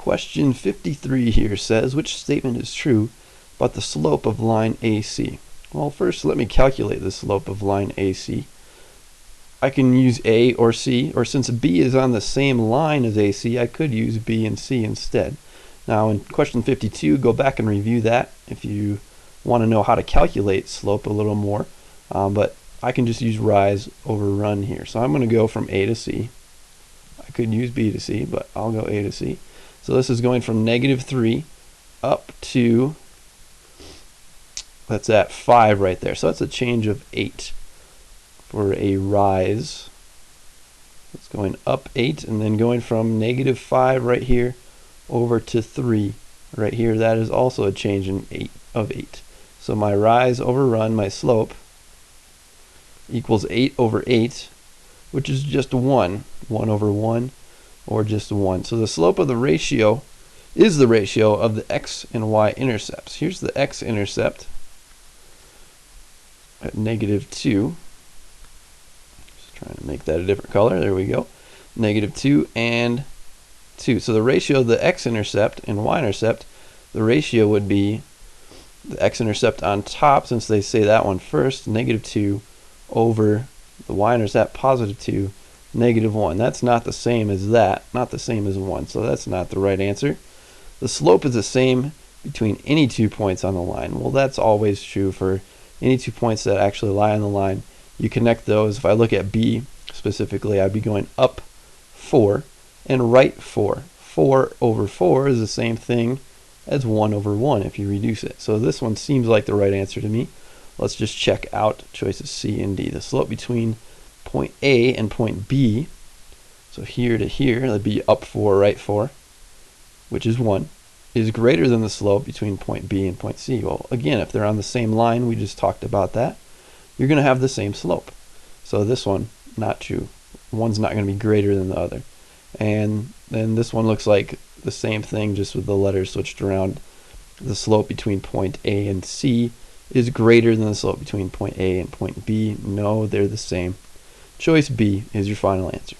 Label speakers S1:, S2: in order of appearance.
S1: Question 53 here says, which statement is true about the slope of line AC? Well, first let me calculate the slope of line AC. I can use A or C, or since B is on the same line as AC, I could use B and C instead. Now in question 52, go back and review that if you want to know how to calculate slope a little more. But I can just use rise over run here. So I'm going to go from A to C. I could use B to C, but I'll go A to C. So this is going from -3 up to, that's at 5 right there. So that's a change of 8 for a rise. It's going up 8 and then going from -5 right here over to 3 right here. That is also a change in 8. So my rise over run, my slope, equals 8 over 8, which is just 1 over 1, or just 1. So the slope of the ratio is the ratio of the x and y intercepts. Here's the x-intercept at -2. Just trying to make that a different color. There we go. -2 and 2. So the ratio of the x-intercept and y-intercept, the ratio would be the x-intercept on top, since they say that one first, -2 over the y-intercept, +2, -1. That's not the same as that, not the same as 1, so that's not the right answer. The slope is the same between any 2 points on the line. Well, that's always true for any 2 points that actually lie on the line. You connect those. If I look at B specifically, I'd be going up 4 and right 4. 4 over 4 is the same thing as 1 over 1 if you reduce it. So this one seems like the right answer to me. Let's just check out choices C and D. The slope between point A and point B, so here to here, that'd be up 4, right 4, which is 1, is greater than the slope between point B and point C. Well, again, if they're on the same line, we just talked about that, you're going to have the same slope. So this one, not true. One's not going to be greater than the other. And then this one looks like the same thing, just with the letters switched around. The slope between point A and C is greater than the slope between point A and point B. No, they're the same. Choice B is your final answer.